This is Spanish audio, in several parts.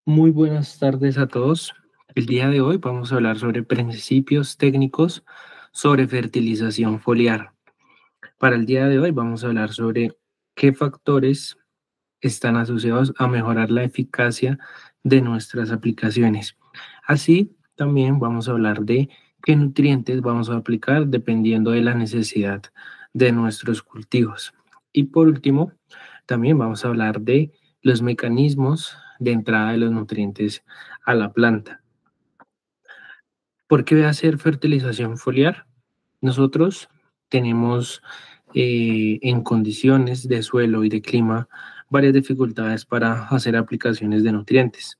Muy buenas tardes a todos. El día de hoy vamos a hablar sobre principios técnicos sobre fertilización foliar. Para el día de hoy vamos a hablar sobre qué factores están asociados a mejorar la eficacia de nuestras aplicaciones. Así, también vamos a hablar de qué nutrientes vamos a aplicar dependiendo de la necesidad de nuestros cultivos. Y por último, también vamos a hablar de los mecanismos de entrada de los nutrientes a la planta. ¿Por qué hacer fertilización foliar? Nosotros tenemos en condiciones de suelo y de clima varias dificultades para hacer aplicaciones de nutrientes.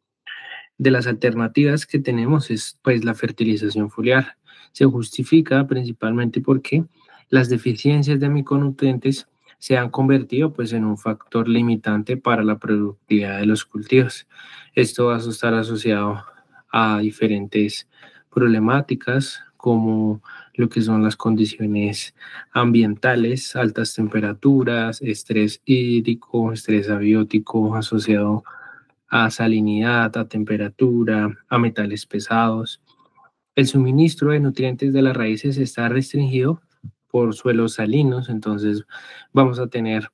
De las alternativas que tenemos es pues la fertilización foliar. Se justifica principalmente porque las deficiencias de micronutrientes se han convertido pues en un factor limitante para la productividad de los cultivos. Esto va a estar asociado a diferentes problemáticas como lo que son las condiciones ambientales, altas temperaturas, estrés hídrico, estrés abiótico asociado a salinidad, a temperatura, a metales pesados. El suministro de nutrientes de las raíces está restringido por suelos salinos, entonces vamos a tener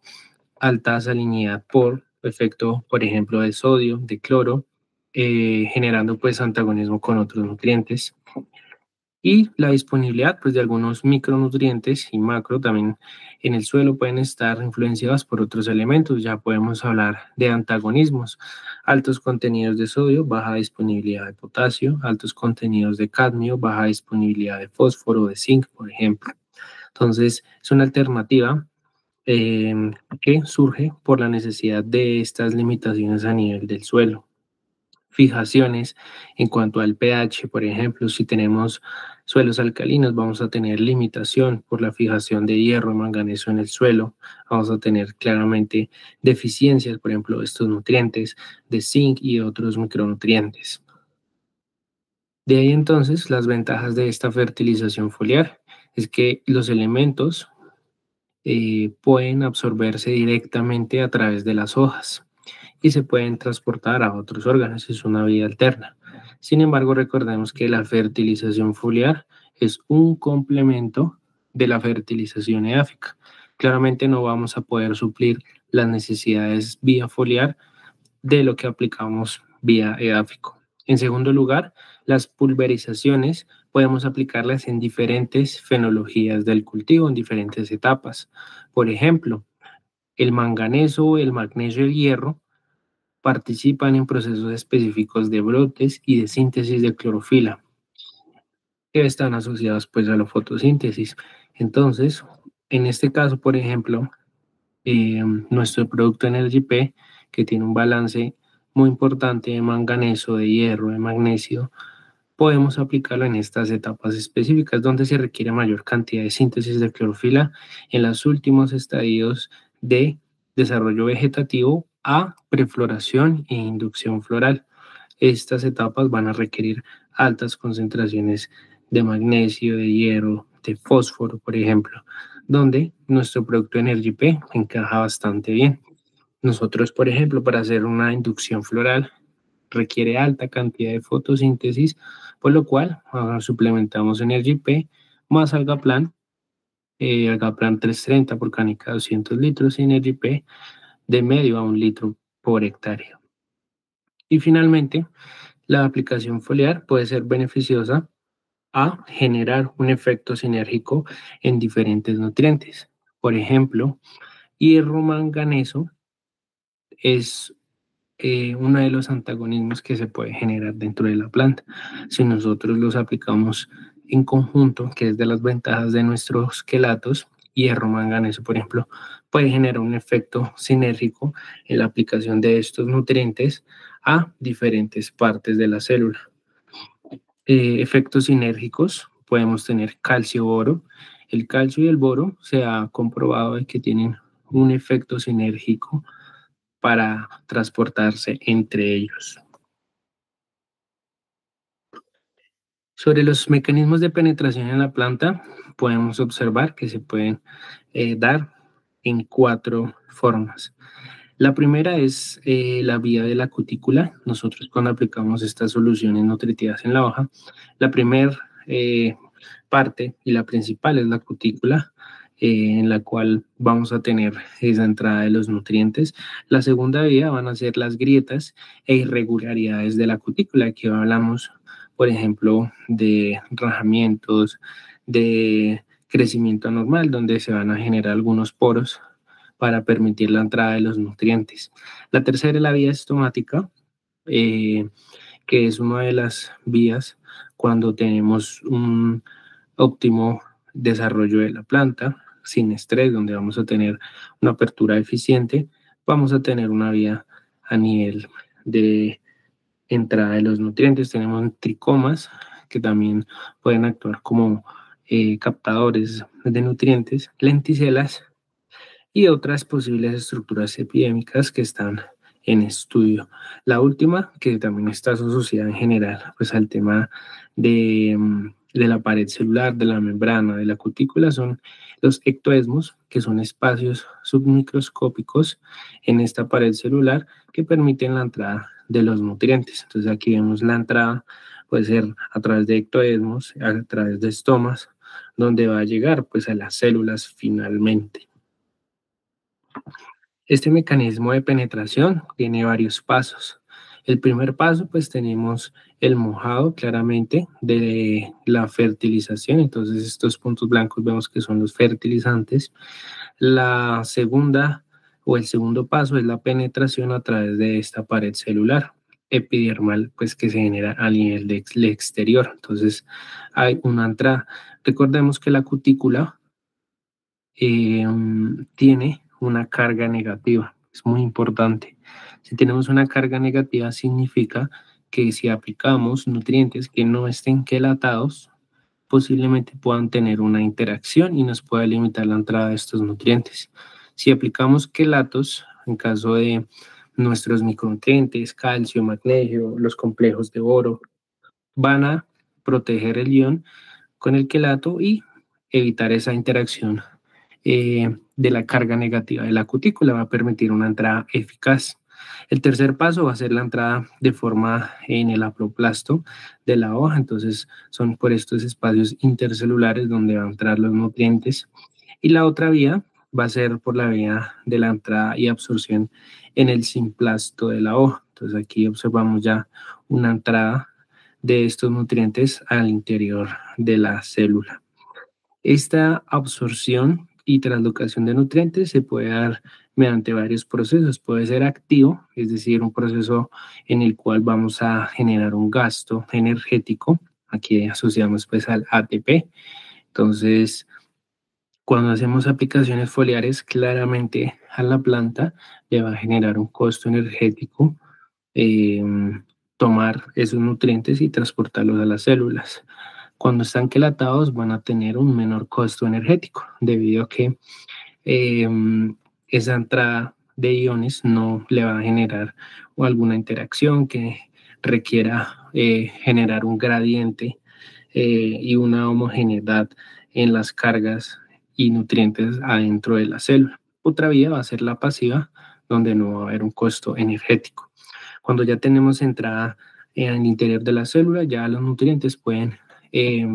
alta salinidad por efecto, por ejemplo, de sodio, de cloro, generando pues antagonismo con otros nutrientes y la disponibilidad pues, de algunos micronutrientes y macro también en el suelo pueden estar influenciados por otros elementos. Ya podemos hablar de antagonismos, altos contenidos de sodio, baja disponibilidad de potasio, altos contenidos de cadmio, baja disponibilidad de fósforo, de zinc, por ejemplo. Entonces, es una alternativa eh, que surge por la necesidad de estas limitaciones a nivel del suelo. Fijaciones en cuanto al pH, por ejemplo, si tenemos suelos alcalinos, vamos a tener limitación por la fijación de hierro y manganeso en el suelo, vamos a tener claramente deficiencias, por ejemplo, de estos nutrientes, de zinc y otros micronutrientes. De ahí entonces las ventajas de esta fertilización foliar es que los elementos pueden absorberse directamente a través de las hojas y se pueden transportar a otros órganos, es una vía alterna. Sin embargo, recordemos que la fertilización foliar es un complemento de la fertilización edáfica. Claramente no vamos a poder suplir las necesidades vía foliar de lo que aplicamos vía edáfico. En segundo lugar, las pulverizaciones podemos aplicarlas en diferentes fenologías del cultivo, en diferentes etapas. Por ejemplo, el manganeso, el magnesio y el hierro participan en procesos específicos de brotes y de síntesis de clorofila, que están asociados pues a la fotosíntesis. Entonces, en este caso, por ejemplo, nuestro producto Energy P, que tiene un balance muy importante de manganeso, de hierro, de magnesio, podemos aplicarlo en estas etapas específicas donde se requiere mayor cantidad de síntesis de clorofila en los últimos estadios de desarrollo vegetativo a prefloración e inducción floral. Estas etapas van a requerir altas concentraciones de magnesio, de hierro, de fósforo, por ejemplo, donde nuestro producto Energy P encaja bastante bien. Nosotros, por ejemplo, para hacer una inducción floral requiere alta cantidad de fotosíntesis, por lo cual suplementamos Energy P más Algaplan, Algaplan 330 por canica 200 litros y Energy P de medio a 1 litro por hectárea. Y finalmente, la aplicación foliar puede ser beneficiosa a generar un efecto sinérgico en diferentes nutrientes. Por ejemplo, hierro manganeso es uno de los antagonismos que se puede generar dentro de la planta. Si nosotros los aplicamos en conjunto, que es de las ventajas de nuestros quelatos, hierro manganeso, por ejemplo, puede generar un efecto sinérgico en la aplicación de estos nutrientes a diferentes partes de la célula. Efectos sinérgicos, podemos tener calcio-boro. El calcio y el boro se ha comprobado que tienen un efecto sinérgico para transportarse entre ellos. Sobre los mecanismos de penetración en la planta, podemos observar que se pueden dar en 4 formas. La primera es la vía de la cutícula. Nosotros cuando aplicamos estas soluciones nutritivas en la hoja, la primera parte y la principal es la cutícula, en la cual vamos a tener esa entrada de los nutrientes. La segunda vía van a ser las grietas e irregularidades de la cutícula. Aquí hablamos, por ejemplo, de rajamientos, de crecimiento anormal, donde se van a generar algunos poros para permitir la entrada de los nutrientes. La tercera es la vía estomática, eh, que es una de las vías cuando tenemos un óptimo desarrollo de la planta, sin estrés, donde vamos a tener una apertura eficiente, vamos a tener una vía a nivel de entrada de los nutrientes. Tenemos tricomas que también pueden actuar como captadores de nutrientes, lenticelas y otras posibles estructuras epidémicas que están en estudio. La última, que también está asociada en general pues, al tema de la pared celular, de la membrana, de la cutícula, son los ectoesmos, que son espacios submicroscópicos en esta pared celular que permiten la entrada de los nutrientes. Entonces aquí vemos la entrada, puede ser a través de ectoesmos, a través de estomas, donde va a llegar pues a las células finalmente. Este mecanismo de penetración tiene varios pasos. El primer paso, pues tenemos el mojado claramente de la fertilización, entonces estos puntos blancos vemos que son los fertilizantes. La segunda o el segundo paso es la penetración a través de esta pared celular epidermal, pues que se genera a nivel del exterior. Entonces hay una entrada. Recordemos que la cutícula tiene una carga negativa. Es muy importante. Si tenemos una carga negativa, significa que si aplicamos nutrientes que no estén quelatados, posiblemente puedan tener una interacción y nos pueda limitar la entrada de estos nutrientes. Si aplicamos quelatos, en caso de nuestros micronutrientes, calcio, magnesio, los complejos de boro, van a proteger el ion con el quelato y evitar esa interacción de la carga negativa de la cutícula, va a permitir una entrada eficaz. El tercer paso va a ser la entrada de forma en el aproplasto de la hoja, entonces son por estos espacios intercelulares donde van a entrar los nutrientes. Y la otra vía va a ser por la vía de la entrada y absorción en el simplasto de la hoja. Entonces aquí observamos ya una entrada de estos nutrientes al interior de la célula. Esta absorción y translocación de nutrientes se puede dar mediante varios procesos. Puede ser activo, es decir, un proceso en el cual vamos a generar un gasto energético. Aquí asociamos pues al ATP. Entonces, cuando hacemos aplicaciones foliares, claramente a la planta le va a generar un costo energético eh, tomar esos nutrientes y transportarlos a las células. Cuando están quelatados van a tener un menor costo energético debido a que eh, esa entrada de iones no le va a generar alguna interacción que requiera generar un gradiente y una homogeneidad en las cargas y nutrientes adentro de la célula. Otra vía va a ser la pasiva, donde no va a haber un costo energético. Cuando ya tenemos entrada en el interior de la célula, ya los nutrientes pueden eh,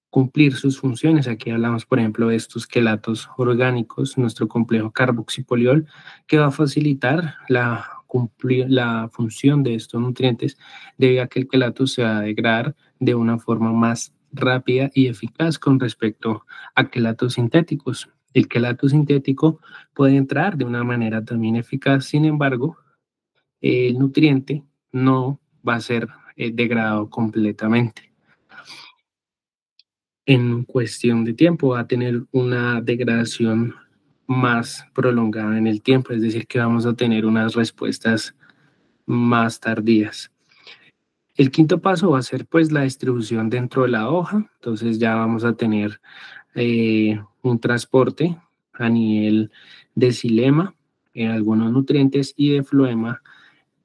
cumplir sus funciones. Aquí hablamos, por ejemplo, de estos quelatos orgánicos, nuestro complejo carboxipoliol, que va a facilitar la función de estos nutrientes debido a que el quelato se va a degradar de una forma más rápida y eficaz con respecto a quelatos sintéticos. El quelato sintético puede entrar de una manera también eficaz, sin embargo, el nutriente no va a ser degradado completamente. En cuestión de tiempo va a tener una degradación más prolongada en el tiempo, es decir, que vamos a tener unas respuestas más tardías. El quinto paso va a ser pues la distribución dentro de la hoja, entonces ya vamos a tener un transporte a nivel de xilema en algunos nutrientes y de floema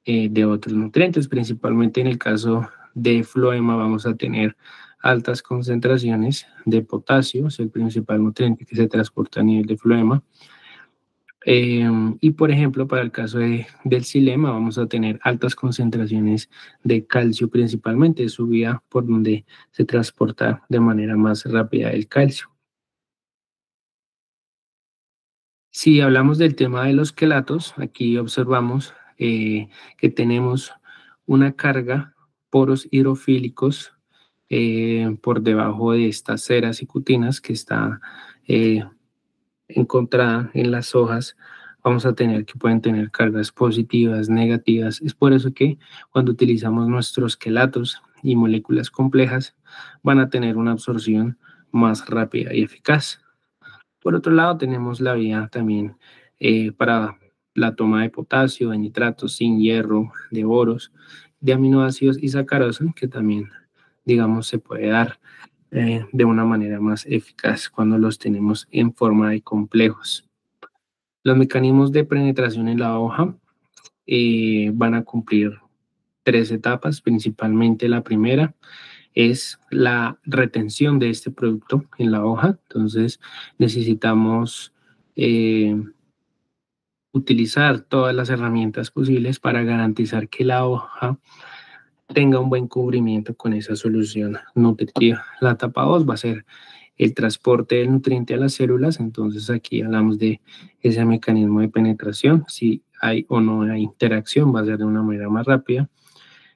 de otros nutrientes, principalmente en el caso de floema vamos a tener altas concentraciones de potasio, es el principal nutriente que se transporta a nivel de floema, Y por ejemplo, para el caso del xilema, vamos a tener altas concentraciones de calcio principalmente, es su vía por donde se transporta de manera más rápida el calcio. Si hablamos del tema de los quelatos, aquí observamos que tenemos una carga, poros hidrofílicos por debajo de estas ceras y cutinas que está eh, encontrada en las hojas. Vamos a tener que pueden tener cargas positivas, negativas. Es por eso que cuando utilizamos nuestros quelatos y moléculas complejas, van a tener una absorción más rápida y eficaz. Por otro lado, tenemos la vía también para la toma de potasio, de nitratos, sin hierro, de boros, de aminoácidos y sacarosa, que también, digamos, se puede dar de una manera más eficaz cuando los tenemos en forma de complejos. Los mecanismos de penetración en la hoja van a cumplir tres etapas, principalmente la primera es la retención de este producto en la hoja. Entonces necesitamos utilizar todas las herramientas posibles para garantizar que la hoja tenga un buen cubrimiento con esa solución nutritiva. La etapa 2 va a ser el transporte del nutriente a las células, entonces aquí hablamos de ese mecanismo de penetración, si hay o no hay interacción, va a ser de una manera más rápida.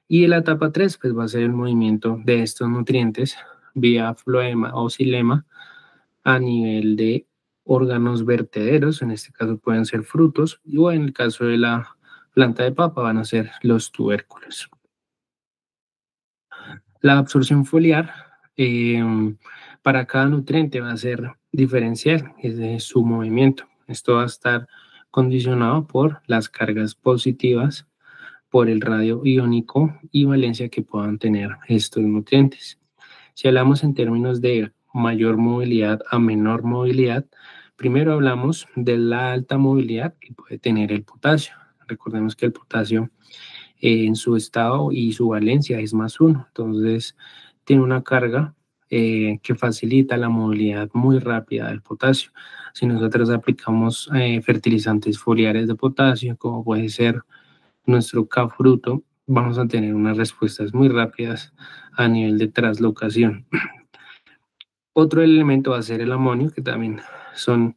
Y la etapa 3 pues va a ser el movimiento de estos nutrientes vía floema o xilema a nivel de órganos vertederos, en este caso pueden ser frutos, o en el caso de la planta de papa van a ser los tubérculos. La absorción foliar eh, para cada nutriente va a ser diferencial, es de su movimiento. Esto va a estar condicionado por las cargas positivas, por el radio iónico y valencia que puedan tener estos nutrientes. Si hablamos en términos de mayor movilidad a menor movilidad, primero hablamos de la alta movilidad que puede tener el potasio. Recordemos que el potasio en su estado y su valencia es +1, entonces tiene una carga que facilita la movilidad muy rápida del potasio. Si nosotros aplicamos fertilizantes foliares de potasio, como puede ser nuestro K-fruto, vamos a tener unas respuestas muy rápidas a nivel de translocación. Otro elemento va a ser el amonio, que también son,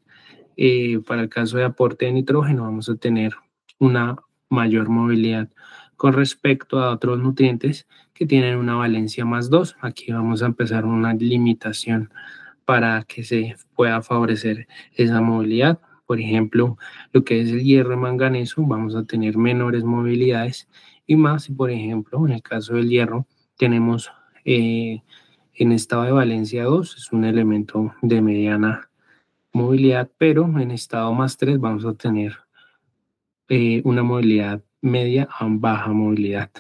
para el caso de aporte de nitrógeno, vamos a tener una mayor movilidad con respecto a otros nutrientes que tienen una valencia +2. Aquí vamos a empezar una limitación para que se pueda favorecer esa movilidad. Por ejemplo, lo que es el hierro y manganeso, vamos a tener menores movilidades y más si, por ejemplo, en el caso del hierro, tenemos en estado de valencia 2, es un elemento de mediana movilidad, pero en estado +3 vamos a tener una movilidad media a baja movilidad.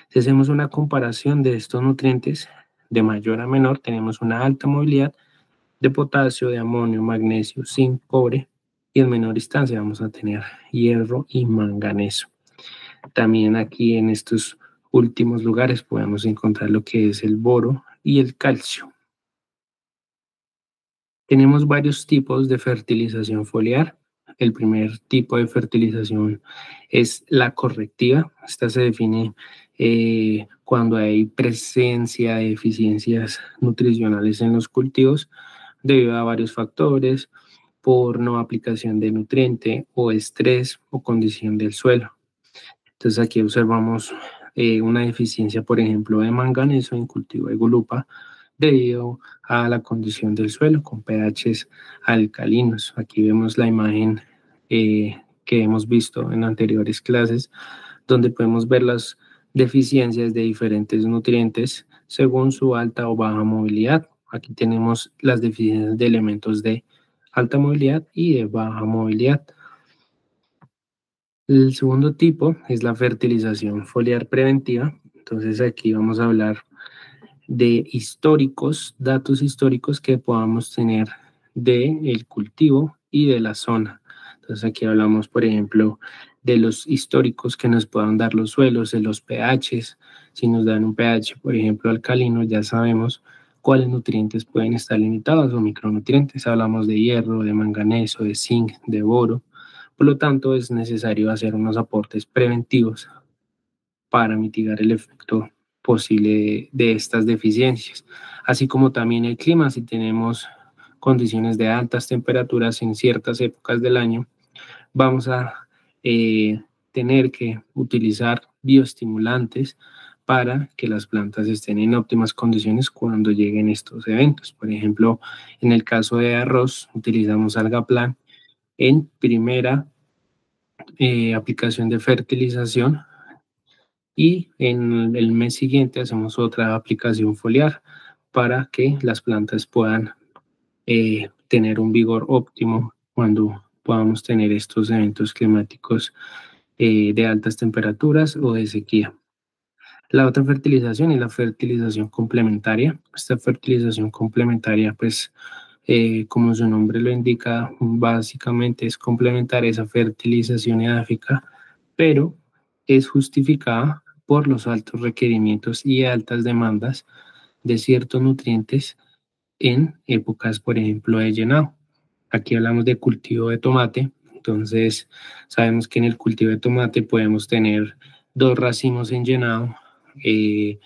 Si hacemos una comparación de estos nutrientes de mayor a menor, tenemos una alta movilidad de potasio, de amonio, magnesio, zinc, cobre, y en menor instancia vamos a tener hierro y manganeso. También aquí en estos últimos lugares podemos encontrar lo que es el boro y el calcio. Tenemos varios tipos de fertilización foliar. El primer tipo de fertilización es la correctiva. Esta se define cuando hay presencia de deficiencias nutricionales en los cultivos debido a varios factores, por no aplicación de nutriente o estrés o condición del suelo. Entonces aquí observamos una deficiencia, por ejemplo, de manganeso en cultivo de gulupa debido a la condición del suelo con pHs alcalinos. Aquí vemos la imagen que hemos visto en anteriores clases, donde podemos ver las deficiencias de diferentes nutrientes según su alta o baja movilidad. Aquí tenemos las deficiencias de elementos de alta movilidad y de baja movilidad. El segundo tipo es la fertilización foliar preventiva. Entonces aquí vamos a hablar de históricos, datos históricos que podamos tener del cultivo y de la zona. Entonces aquí hablamos, por ejemplo, de los históricos que nos puedan dar los suelos, de los pHs. Si nos dan un pH, por ejemplo, alcalino, ya sabemos cuáles nutrientes pueden estar limitados o micronutrientes. Hablamos de hierro, de manganeso, de zinc, de boro. Por lo tanto, es necesario hacer unos aportes preventivos para mitigar el efecto posible de estas deficiencias, así como también el clima. Si tenemos condiciones de altas temperaturas en ciertas épocas del año, vamos a tener que utilizar bioestimulantes para que las plantas estén en óptimas condiciones cuando lleguen estos eventos. Por ejemplo, en el caso de arroz, utilizamos Algaplan en primera aplicación de fertilización, y en el mes siguiente hacemos otra aplicación foliar para que las plantas puedan tener un vigor óptimo cuando podamos tener estos eventos climáticos de altas temperaturas o de sequía. La otra fertilización es la fertilización complementaria. Esta fertilización complementaria, pues, como su nombre lo indica, básicamente es complementar esa fertilización edáfica, pero es justificada por los altos requerimientos y altas demandas de ciertos nutrientes en épocas, por ejemplo, de llenado. Aquí hablamos de cultivo de tomate, entonces sabemos que en el cultivo de tomate podemos tener dos racimos en llenado, eh,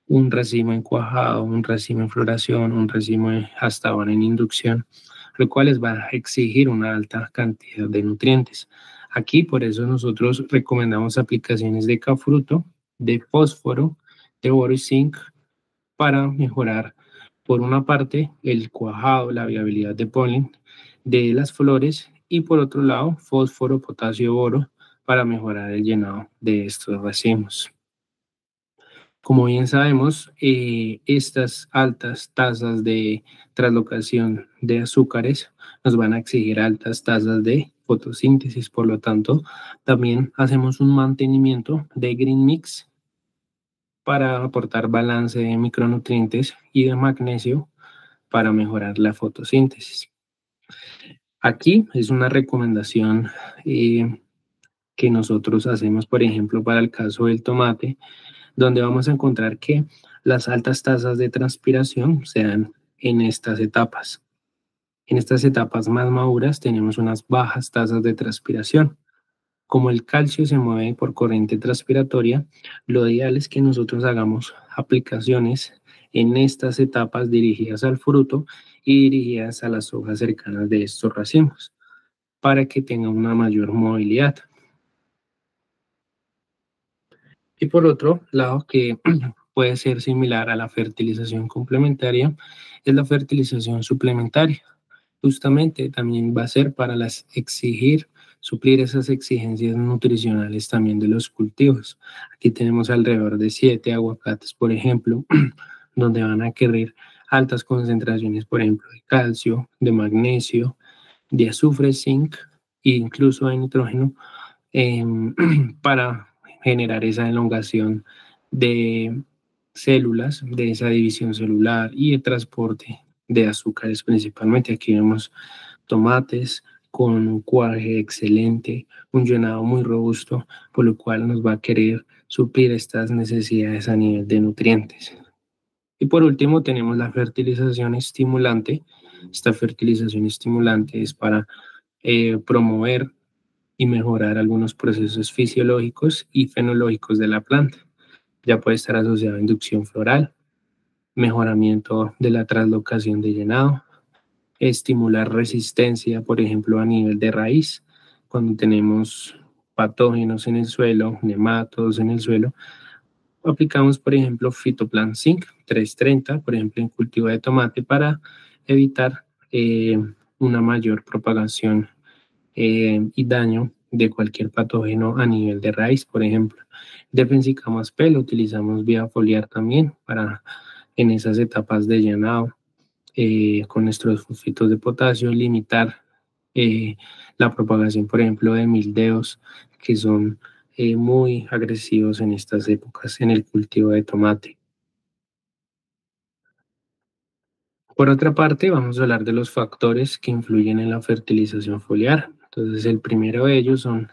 un racimo en cuajado, un racimo en floración, un racimo hasta ahora en inducción, lo cual les va a exigir una alta cantidad de nutrientes. Aquí por eso nosotros recomendamos aplicaciones de cafruto, de fósforo, de boro y zinc para mejorar, por una parte, el cuajado, la viabilidad de polen de las flores, y por otro lado, fósforo, potasio, boro para mejorar el llenado de estos racimos. Como bien sabemos, estas altas tasas de translocación de azúcares nos van a exigir altas tasas de fotosíntesis. Por lo tanto, también hacemos un mantenimiento de Green Mix para aportar balance de micronutrientes y de magnesio para mejorar la fotosíntesis. Aquí es una recomendación que nosotros hacemos, por ejemplo, para el caso del tomate, donde vamos a encontrar que las altas tasas de transpiración se dan en estas etapas. En estas etapas más maduras tenemos unas bajas tasas de transpiración. Como el calcio se mueve por corriente transpiratoria, lo ideal es que nosotros hagamos aplicaciones en estas etapas dirigidas al fruto y dirigidas a las hojas cercanas de estos racimos para que tenga una mayor movilidad. Y por otro lado, que puede ser similar a la fertilización complementaria, es la fertilización suplementaria. Justamente también va a ser para suplir esas exigencias nutricionales también de los cultivos. Aquí tenemos alrededor de 7 aguacates, por ejemplo, donde van a querer altas concentraciones, por ejemplo, de calcio, de magnesio, de azufre, zinc e incluso de nitrógeno, para generar esa elongación de células, de esa división celular y el transporte de azúcares principalmente. Aquí vemos tomates con un cuaje excelente, un llenado muy robusto, por lo cual nos va a querer suplir estas necesidades a nivel de nutrientes. Y por último tenemos la fertilización estimulante. Esta fertilización estimulante es para promover y mejorar algunos procesos fisiológicos y fenológicos de la planta. Ya puede estar asociado a inducción floral, mejoramiento de la translocación de llenado, estimular resistencia, por ejemplo, a nivel de raíz, cuando tenemos patógenos en el suelo, nematodos en el suelo. Aplicamos, por ejemplo, Phytoplan Zinc 330, por ejemplo, en cultivo de tomate para evitar una mayor propagación y daño de cualquier patógeno a nivel de raíz, por ejemplo. Defensicamazpe lo utilizamos vía foliar también para en esas etapas de llenado, con nuestros fosfitos de potasio, limitar la propagación, por ejemplo, de mildeos que son muy agresivos en estas épocas en el cultivo de tomate. Por otra parte, vamos a hablar de los factores que influyen en la fertilización foliar. Entonces, el primero de ellos son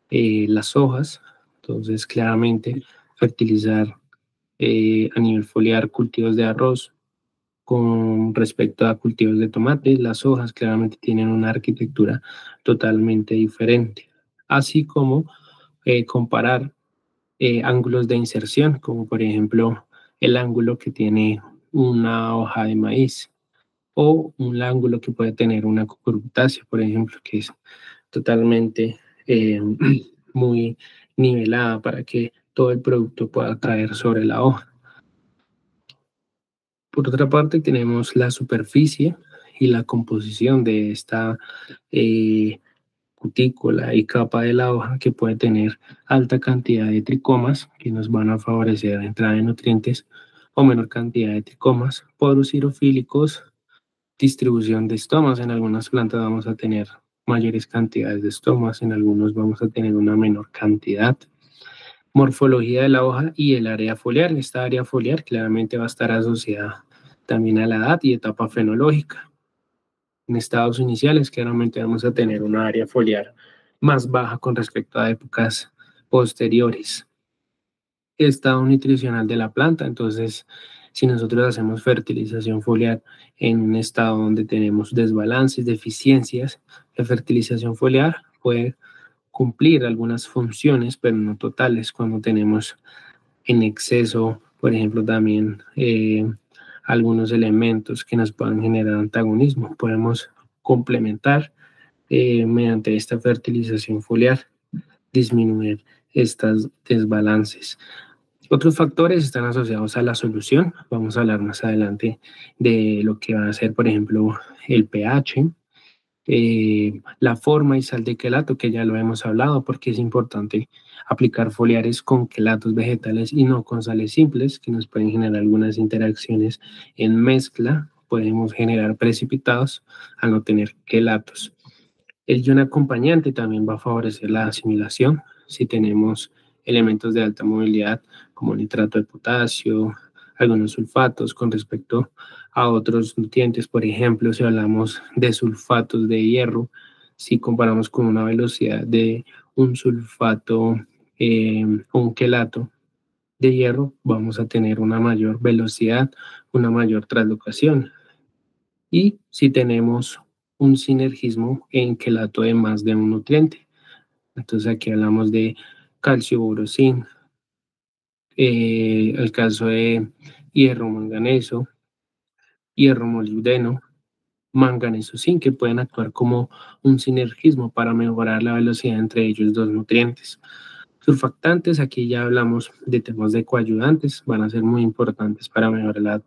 las hojas. Entonces, claramente, fertilizar a nivel foliar cultivos de arroz, con respecto a cultivos de tomate. Las hojas claramente tienen una arquitectura totalmente diferente, así como comparar ángulos de inserción, como por ejemplo el ángulo que tiene una hoja de maíz o un ángulo que puede tener una cucurbitácea, por ejemplo, que es totalmente muy nivelada para que todo el producto pueda caer sobre la hoja. Por otra parte, tenemos la superficie y la composición de esta eh, cutícula y capa de la hoja, que puede tener alta cantidad de tricomas que nos van a favorecer la entrada de nutrientes, o menor cantidad de tricomas, poros xerofílicos, distribución de estomas. En algunas plantas vamos a tener mayores cantidades de estomas, en algunos vamos a tener una menor cantidad. Morfología de la hoja y el área foliar. Esta área foliar claramente va a estar asociada también a la edad y etapa fenológica. En estados iniciales claramente vamos a tener una área foliar más baja con respecto a épocas posteriores. Estado nutricional de la planta. Entonces, si nosotros hacemos fertilización foliar en un estado donde tenemos desbalances, deficiencias, la fertilización foliar puede cumplir algunas funciones, pero no totales. Cuando tenemos en exceso, por ejemplo, también algunos elementos que nos puedan generar antagonismo, podemos complementar mediante esta fertilización foliar, disminuir estos desbalances. Otros factores están asociados a la solución. Vamos a hablar más adelante de lo que va a ser, por ejemplo, el pH, la forma y sal de quelato, que ya lo hemos hablado, porque es importante aplicar foliares con quelatos vegetales y no con sales simples, que nos pueden generar algunas interacciones en mezcla. Podemos generar precipitados al no tener quelatos. El ion acompañante también va a favorecer la asimilación. Si tenemos elementos de alta movilidad como nitrato de potasio, algunos sulfatos con respecto a otros nutrientes, por ejemplo, si hablamos de sulfatos de hierro, si comparamos con una velocidad de un sulfato o un quelato de hierro, vamos a tener una mayor velocidad, una mayor translocación. Y si tenemos un sinergismo en quelato de más de un nutriente. Entonces aquí hablamos de calcio, borosín, el caso de hierro, manganeso, hierro, molibdeno, manganeso, zinc, que pueden actuar como un sinergismo para mejorar la velocidad entre ellos dos nutrientes. Surfactantes, aquí ya hablamos de temas de coayudantes, van a ser muy importantes para mejorar la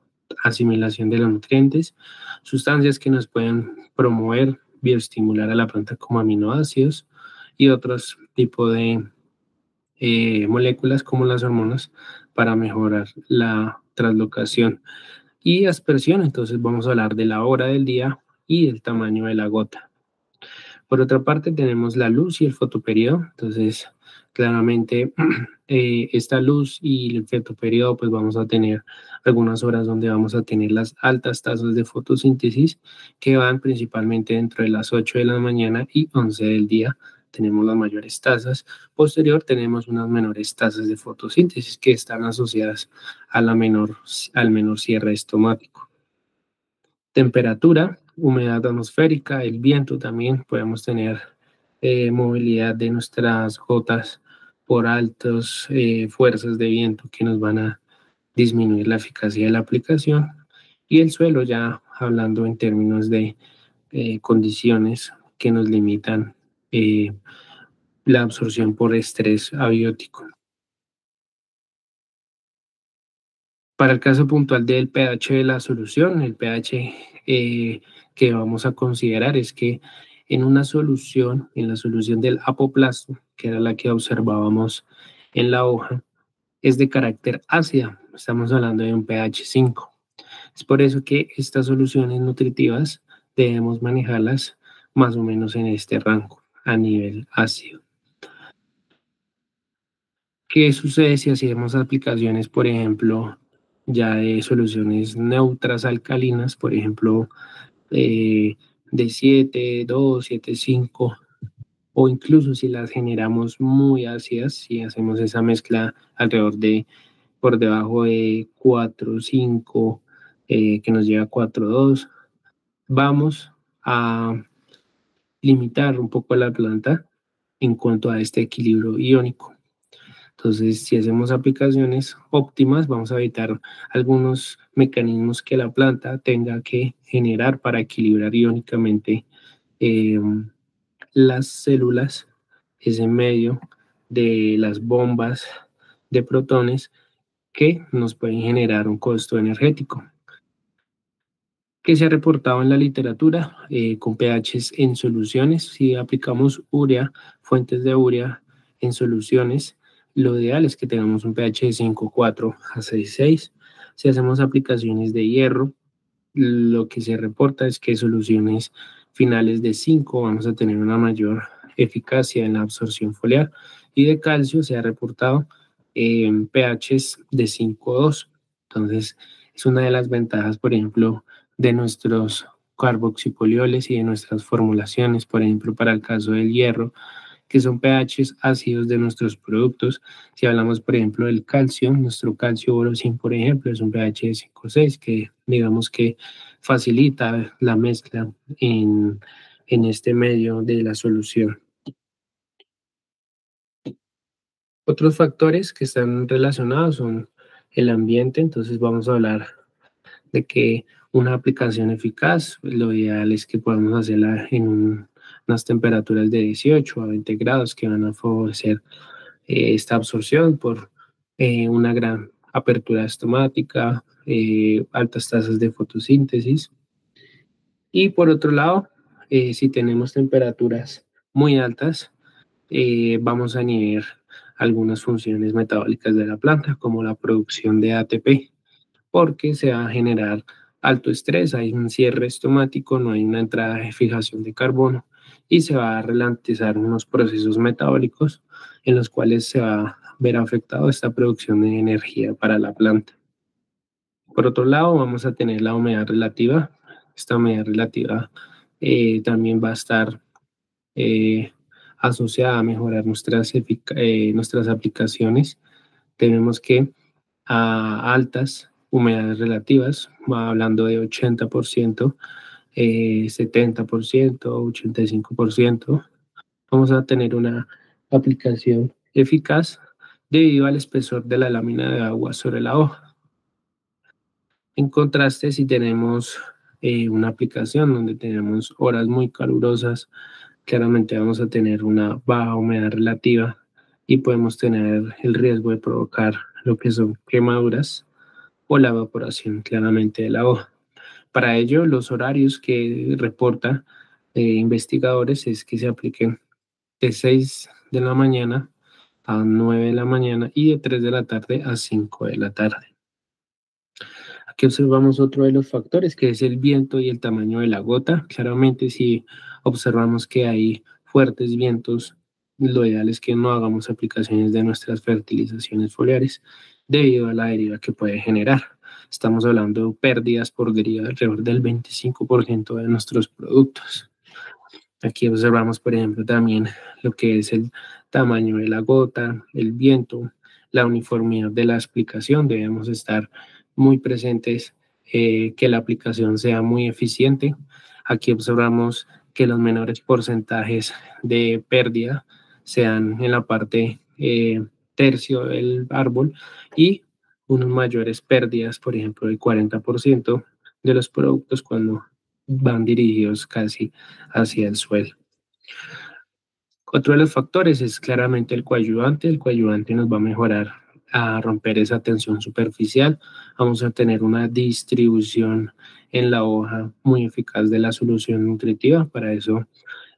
asimilación de los nutrientes. Sustancias que nos pueden promover, bioestimular a la planta como aminoácidos y otros tipos de moléculas como las hormonas para mejorar la translocación y aspersión. Entonces vamos a hablar de la hora del día y el tamaño de la gota. Por otra parte, tenemos la luz y el fotoperiodo. Entonces, claramente, esta luz y el fotoperiodo, pues vamos a tener algunas horas donde vamos a tener las altas tasas de fotosíntesis, que van principalmente dentro de las 8 de la mañana y 11 del día. Tenemos las mayores tasas. Posterior, tenemos unas menores tasas de fotosíntesis que están asociadas a al menor cierre estomático. Temperatura, humedad atmosférica, el viento también. Podemos tener movilidad de nuestras gotas por altas fuerzas de viento que nos van a disminuir la eficacia de la aplicación. Y el suelo, ya hablando en términos de condiciones que nos limitan la absorción por estrés abiótico. Para el caso puntual del pH de la solución, el pH que vamos a considerar es que en una solución, en la solución del apoplasto, que era la que observábamos en la hoja, es de carácter ácida. Estamos hablando de un pH 5. Es por eso que estas soluciones nutritivas debemos manejarlas más o menos en este rango, a nivel ácido. ¿Qué sucede si hacemos aplicaciones, por ejemplo, ya de soluciones neutras alcalinas, por ejemplo, eh, de 7,2, 7,5, o incluso si las generamos muy ácidas, si hacemos esa mezcla alrededor de, por debajo de 4, 5, que nos lleva a 4,2. Vamos a limitar un poco a la planta en cuanto a este equilibrio iónico. Entonces, si hacemos aplicaciones óptimas, vamos a evitar algunos mecanismos que la planta tenga que generar para equilibrar iónicamente eh, las células, ese medio de las bombas de protones que nos pueden generar un costo energético que se ha reportado en la literatura con pHs en soluciones. Si aplicamos urea, fuentes de urea en soluciones, lo ideal es que tengamos un pH de 5,4 a 6,6. Si hacemos aplicaciones de hierro, lo que se reporta es que soluciones finales de 5 vamos a tener una mayor eficacia en la absorción foliar, y de calcio se ha reportado en pHs de 5,2. Entonces, es una de las ventajas, por ejemplo, de nuestros carboxipolioles y de nuestras formulaciones, por ejemplo, para el caso del hierro, que son pHs ácidos de nuestros productos. Si hablamos, por ejemplo, del calcio, nuestro calcio oro zinc, por ejemplo, es un pH de 5,6, que digamos que facilita la mezcla en este medio de la solución. Otros factores que están relacionados son el ambiente. Entonces vamos a hablar de que una aplicación eficaz, lo ideal es que podamos hacerla en unas temperaturas de 18 a 20 grados que van a favorecer esta absorción por una gran apertura estomática, altas tasas de fotosíntesis. Y por otro lado, si tenemos temperaturas muy altas, vamos a inhibir algunas funciones metabólicas de la planta, como la producción de ATP, porque se va a generar alto estrés, hay un cierre estomático, no hay una entrada de fijación de carbono, y se va a ralentizar unos procesos metabólicos en los cuales se va a ver afectado esta producción de energía para la planta. Por otro lado, vamos a tener la humedad relativa. Esta humedad relativa también va a estar eh, asociada a mejorar nuestras aplicaciones. Tenemos que a altas humedades relativas, va hablando de 80%, 70%, 85%, vamos a tener una aplicación eficaz debido al espesor de la lámina de agua sobre la hoja. En contraste, si tenemos una aplicación donde tenemos horas muy calurosas, claramente vamos a tener una baja humedad relativa y podemos tener el riesgo de provocar lo que son quemaduras o la evaporación claramente de la hoja. Para ello, los horarios que reporta investigadores es que se apliquen de 6 de la mañana a 9 de la mañana y de 3 de la tarde a 5 de la tarde. Aquí observamos otro de los factores, que es el viento y el tamaño de la gota. Claramente, si observamos que hay fuertes vientos, lo ideal es que no hagamos aplicaciones de nuestras fertilizaciones foliares debido a la deriva que puede generar. Estamos hablando de pérdidas por deriva alrededor del 25% de nuestros productos. Aquí observamos, por ejemplo, también lo que es el tamaño de la gota, el viento, la uniformidad de la aplicación. Debemos estar muy presentes, que la aplicación sea muy eficiente. Aquí observamos que los menores porcentajes de pérdida sean en la parte tercio del árbol, y unas mayores pérdidas, por ejemplo, del 40% de los productos cuando van dirigidos casi hacia el suelo. Otro de los factores es claramente el coadyuvante. El coadyuvante nos va a mejorar a romper esa tensión superficial. Vamos a tener una distribución en la hoja muy eficaz de la solución nutritiva. Para eso,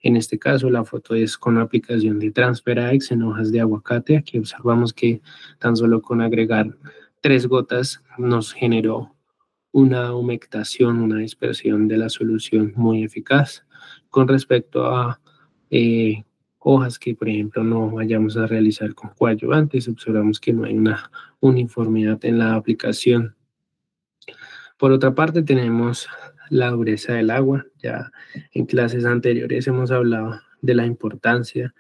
en este caso, la foto es con la aplicación de TransferAX en hojas de aguacate. Aquí observamos que tan solo con agregar 3 gotas nos generó una humectación, una dispersión de la solución muy eficaz. Con respecto a eh, hojas que, por ejemplo, no vayamos a realizar con coadyuvantes, observamos que no hay una uniformidad en la aplicación. Por otra parte, tenemos la dureza del agua. Ya en clases anteriores hemos hablado de la importancia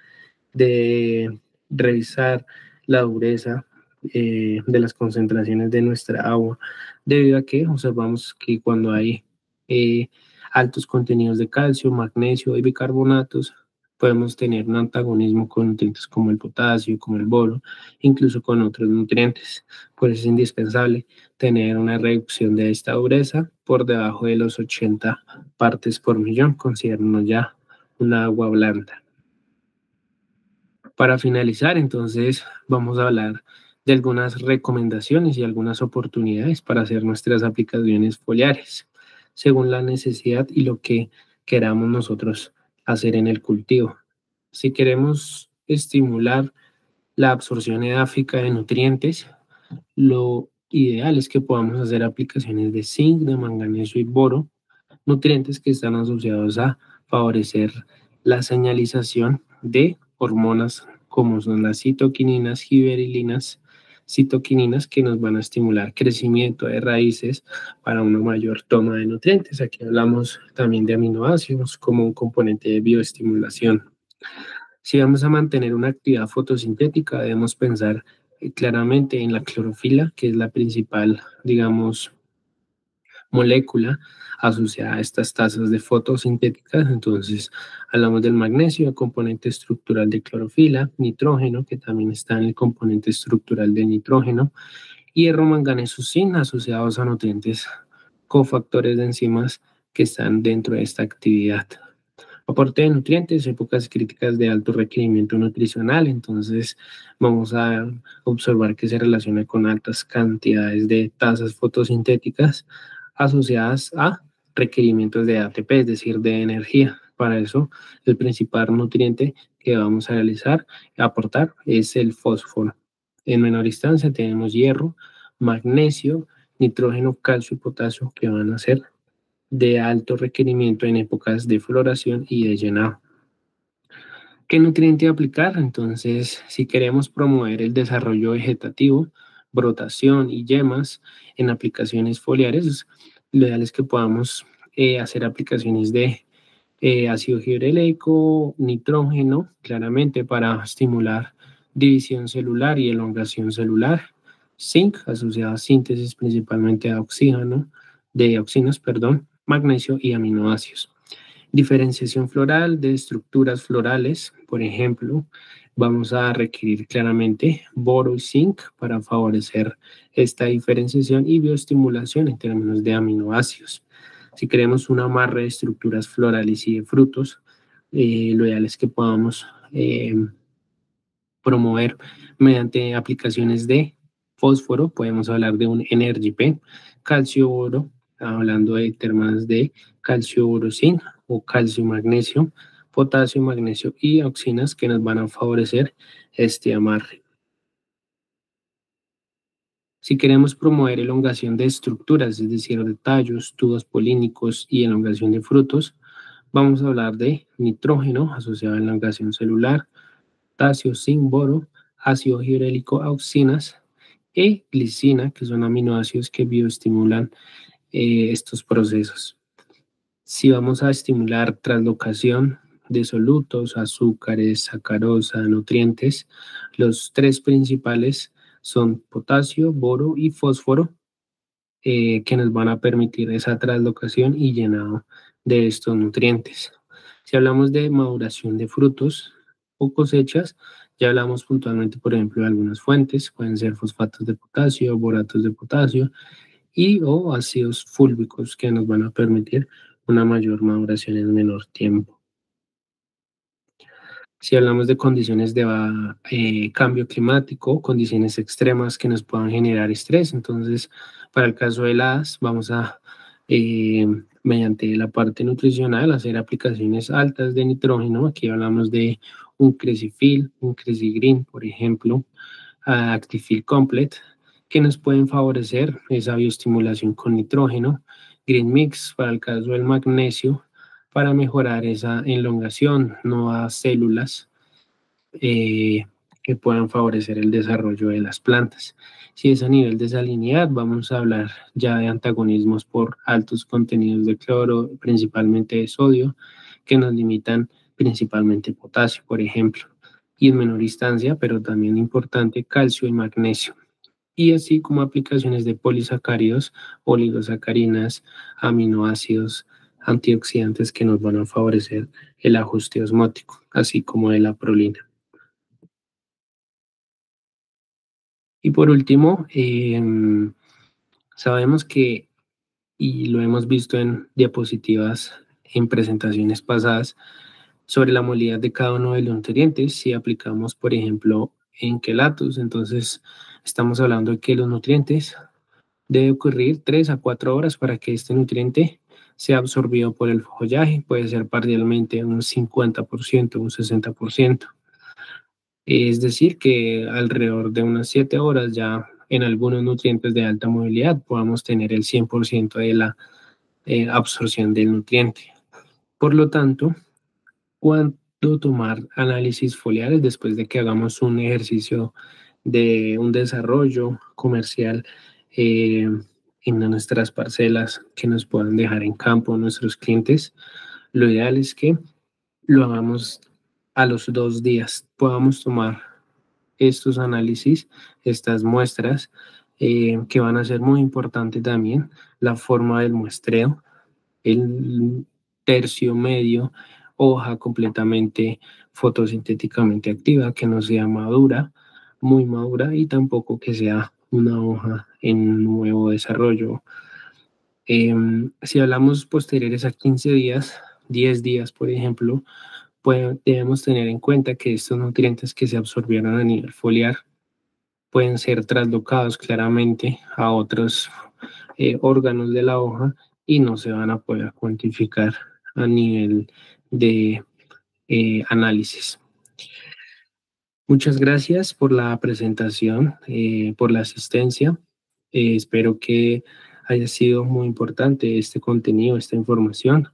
de revisar la dureza de las concentraciones de nuestra agua, debido a que observamos que cuando hay eh, altos contenidos de calcio, magnesio y bicarbonatos, podemos tener un antagonismo con nutrientes como el potasio, como el boro, incluso con otros nutrientes. Por eso es indispensable tener una reducción de esta dureza por debajo de los 80 partes por millón, considerando ya una agua blanda. Para finalizar, entonces, vamos a hablar de algunas recomendaciones y algunas oportunidades para hacer nuestras aplicaciones foliares, según la necesidad y lo que queramos nosotros hacer en el cultivo. Si queremos estimular la absorción edáfica de nutrientes, lo ideal es que podamos hacer aplicaciones de zinc, de manganeso y boro, nutrientes que están asociados a favorecer la señalización de hormonas como son las citoquininas, giberilinas, citoquininas que nos van a estimular crecimiento de raíces para una mayor toma de nutrientes. Aquí hablamos también de aminoácidos como un componente de bioestimulación. Si vamos a mantener una actividad fotosintética, debemos pensar claramente en la clorofila, que es la principal, digamos, molécula asociada a estas tasas de fotosintéticas. Entonces, hablamos del magnesio, el componente estructural de clorofila, nitrógeno, que también está en el componente estructural de nitrógeno, hierro, manganeso, zinc, asociados a nutrientes cofactores de enzimas que están dentro de esta actividad. Aporte de nutrientes, épocas críticas de alto requerimiento nutricional, entonces vamos a observar que se relaciona con altas cantidades de tasas fotosintéticas asociadas a requerimientos de ATP, es decir, de energía. Para eso, el principal nutriente que vamos a realizar, aportar, es el fósforo. En menor instancia tenemos hierro, magnesio, nitrógeno, calcio y potasio que van a ser de alto requerimiento en épocas de floración y de llenado. ¿Qué nutriente aplicar? Entonces, si queremos promover el desarrollo vegetativo, brotación y yemas en aplicaciones foliares, lo ideal es que podamos hacer aplicaciones de ácido gibreleico, nitrógeno, claramente para estimular división celular y elongación celular, zinc, asociado a síntesis principalmente de oxígeno, de auxinas, perdón, magnesio y aminoácidos. Diferenciación floral de estructuras florales, por ejemplo, vamos a requerir claramente boro y zinc para favorecer esta diferenciación y bioestimulación en términos de aminoácidos. Si queremos un amarre de estructuras florales y de frutos, lo ideal es que podamos promover mediante aplicaciones de fósforo, podemos hablar de un Energy P, calcio oro, hablando de temas de calcio oro zinc o calcio magnesio, potasio, magnesio y auxinas que nos van a favorecer este amarre. Si queremos promover elongación de estructuras, es decir, de tallos, tubos polínicos y elongación de frutos, vamos a hablar de nitrógeno asociado a elongación celular, potasio, zinc, boro, ácido gibrélico, auxinas y glicina, que son aminoácidos que bioestimulan estos procesos. Si vamos a estimular translocación de solutos, azúcares, sacarosa, nutrientes, los tres principales son potasio, boro y fósforo, que nos van a permitir esa translocación y llenado de estos nutrientes. Si hablamos de maduración de frutos o cosechas, ya hablamos puntualmente, por ejemplo, de algunas fuentes, pueden ser fosfatos de potasio, boratos de potasio y o ácidos fúlbicos que nos van a permitir una mayor maduración en menor tiempo. Si hablamos de condiciones de cambio climático, condiciones extremas que nos puedan generar estrés, entonces para el caso de heladas vamos a, eh, mediante la parte nutricional, hacer aplicaciones altas de nitrógeno. Aquí hablamos de un Crecifil, un Crecigreen, por ejemplo, Actifil Complet, que nos pueden favorecer esa bioestimulación con nitrógeno. Green Mix para el caso del magnesio, para mejorar esa elongación, nuevas células que puedan favorecer el desarrollo de las plantas. Si es a nivel de salinidad, vamos a hablar ya de antagonismos por altos contenidos de cloro, principalmente de sodio, que nos limitan principalmente potasio, por ejemplo, y en menor instancia, pero también importante, calcio y magnesio. y así como aplicaciones de polisacáridos, oligosacarinas, aminoácidos, antioxidantes que nos van a favorecer el ajuste osmótico, así como de la prolina. Y por último, sabemos que, y lo hemos visto en diapositivas en presentaciones pasadas, sobre la movilidad de cada uno de los nutrientes. Si aplicamos, por ejemplo, en quelatos, entonces estamos hablando de que los nutrientes debe ocurrir 3 a 4 horas para que este nutriente sea absorbido por el follaje, puede ser parcialmente un 50%, un 60%. Es decir, que alrededor de unas 7 horas ya en algunos nutrientes de alta movilidad podamos tener el 100% de la absorción del nutriente. Por lo tanto, ¿cuándo tomar análisis foliares después de que hagamos un ejercicio de un desarrollo comercial en nuestras parcelas que nos puedan dejar en campo nuestros clientes? Lo ideal es que lo hagamos a los 2 días, podamos tomar estos análisis, estas muestras, que van a ser muy importantes también, la forma del muestreo, el tercio medio, hoja completamente fotosintéticamente activa, que no sea madura, muy madura, y tampoco que sea una hoja en nuevo desarrollo. Si hablamos posteriores a 15 días, 10 días, por ejemplo, debemos tener en cuenta que estos nutrientes que se absorbieron a nivel foliar pueden ser traslocados claramente a otros órganos de la hoja y no se van a poder cuantificar a nivel de análisis. Muchas gracias por la presentación, por la asistencia. Espero que haya sido muy importante este contenido, esta información.